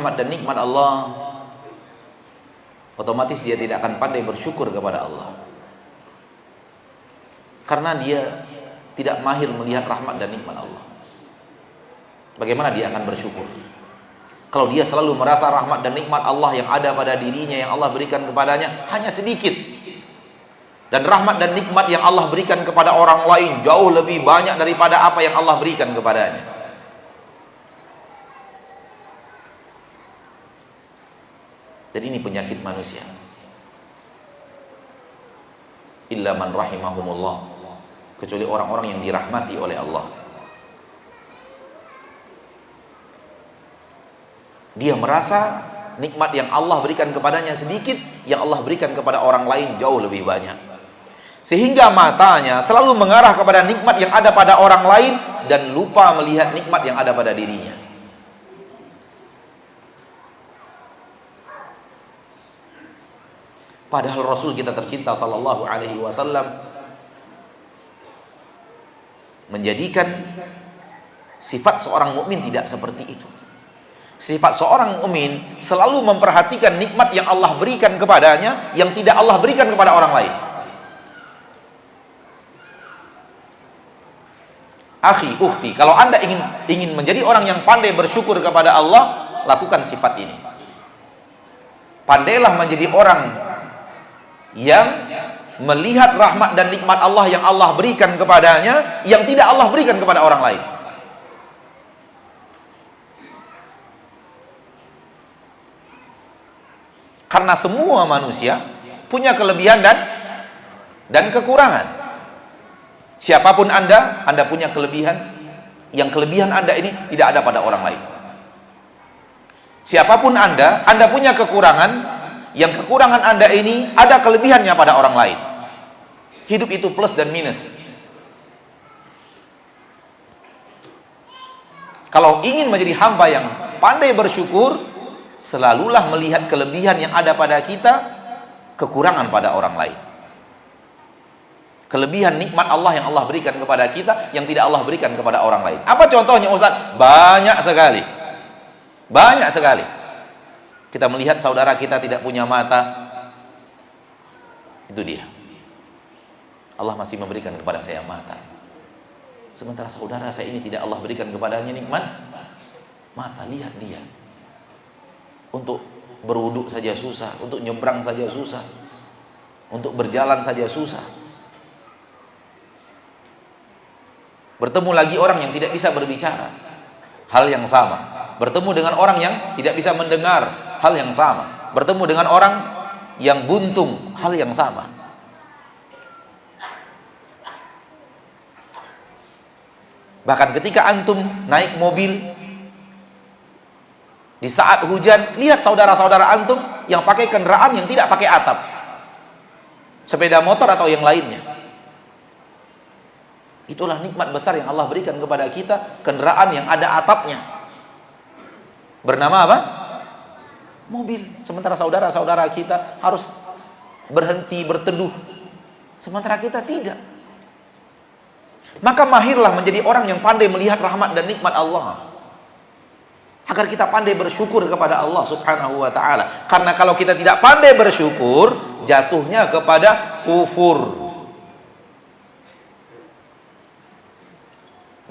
rahmat dan nikmat Allah, otomatis dia tidak akan pandai bersyukur kepada Allah. Karena dia tidak mahir melihat rahmat dan nikmat Allah. Bagaimana dia akan bersyukur? Kalau dia selalu merasa rahmat dan nikmat Allah yang ada pada dirinya, yang Allah berikan kepadanya hanya sedikit, dan rahmat dan nikmat yang Allah berikan kepada orang lain jauh lebih banyak daripada apa yang Allah berikan kepadanya. Dan ini penyakit manusia. Illa man rahimahumullah, kecuali orang-orang yang dirahmati oleh Allah. Dia merasa nikmat yang Allah berikan kepadanya sedikit, yang Allah berikan kepada orang lain jauh lebih banyak. Sehingga matanya selalu mengarah kepada nikmat yang ada pada orang lain dan lupa melihat nikmat yang ada pada dirinya. Padahal Rasul kita tercinta sallallahu alaihi wasallam menjadikan sifat seorang mukmin tidak seperti itu. Sifat seorang mukmin selalu memperhatikan nikmat yang Allah berikan kepadanya yang tidak Allah berikan kepada orang lain. Akhi, ukhti, kalau Anda ingin menjadi orang yang pandai bersyukur kepada Allah, lakukan sifat ini. Pandailah menjadi orang yang melihat rahmat dan nikmat Allah yang Allah berikan kepadanya yang tidak Allah berikan kepada orang lain. Karena semua manusia punya kelebihan dan kekurangan. Siapapun Anda punya kelebihan. Yang kelebihan Anda ini tidak ada pada orang lain. Siapapun Anda punya kekurangan. Yang kekurangan Anda ini ada kelebihannya pada orang lain. Hidup itu plus dan minus. Kalau ingin menjadi hamba yang pandai bersyukur, selalulah melihat kelebihan yang ada pada kita, kekurangan pada orang lain. Kelebihan nikmat Allah yang Allah berikan kepada kita yang tidak Allah berikan kepada orang lain. Apa contohnya Ustaz? Banyak sekali. Banyak sekali. Kita melihat saudara kita tidak punya mata. Itu dia. Allah masih memberikan kepada saya mata. Sementara saudara saya ini tidak Allah berikan kepadanya nikmat mata. Lihat dia. Untuk berwudu saja susah, untuk nyebrang saja susah, untuk berjalan saja susah. Bertemu lagi orang yang tidak bisa berbicara, hal yang sama. Bertemu dengan orang yang tidak bisa mendengar, hal yang sama. Bertemu dengan orang yang buntung, hal yang sama. Bahkan ketika antum naik mobil di saat hujan, lihat saudara-saudara antum yang pakai kendaraan yang tidak pakai atap, sepeda motor atau yang lainnya. Itulah nikmat besar yang Allah berikan kepada kita, kendaraan yang ada atapnya. Bernama apa? Mobil. Sementara saudara-saudara kita harus berhenti berteduh, sementara kita tidak. Maka mahirlah menjadi orang yang pandai melihat rahmat dan nikmat Allah, agar kita pandai bersyukur kepada Allah subhanahu wa ta'ala. Karena kalau kita tidak pandai bersyukur, jatuhnya kepada kufur.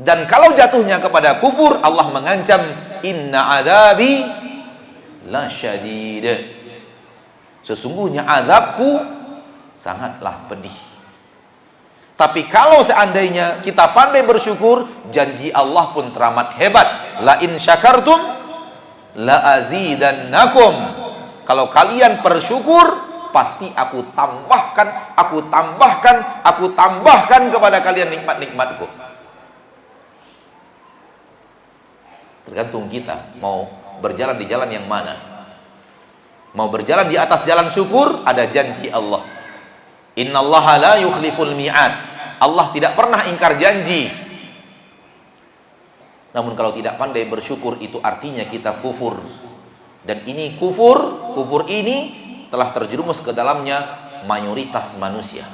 Dan kalau jatuhnya kepada kufur, Allah mengancam, inna adzabi lasyadid, sesungguhnya azabku sangatlah pedih. Tapi kalau seandainya kita pandai bersyukur, janji Allah pun teramat hebat. La in syakartum la azidannakum. Kalau kalian bersyukur, pasti aku tambahkan kepada kalian nikmat-nikmatku. Tergantung kita mau berjalan di jalan yang mana. Mau berjalan di atas jalan syukur, ada janji Allah. Innallaha la yukhliful mi'ad. Allah tidak pernah ingkar janji. Namun kalau tidak pandai bersyukur, itu artinya kita kufur. Dan ini kufur ini telah terjerumus ke dalamnya mayoritas manusia.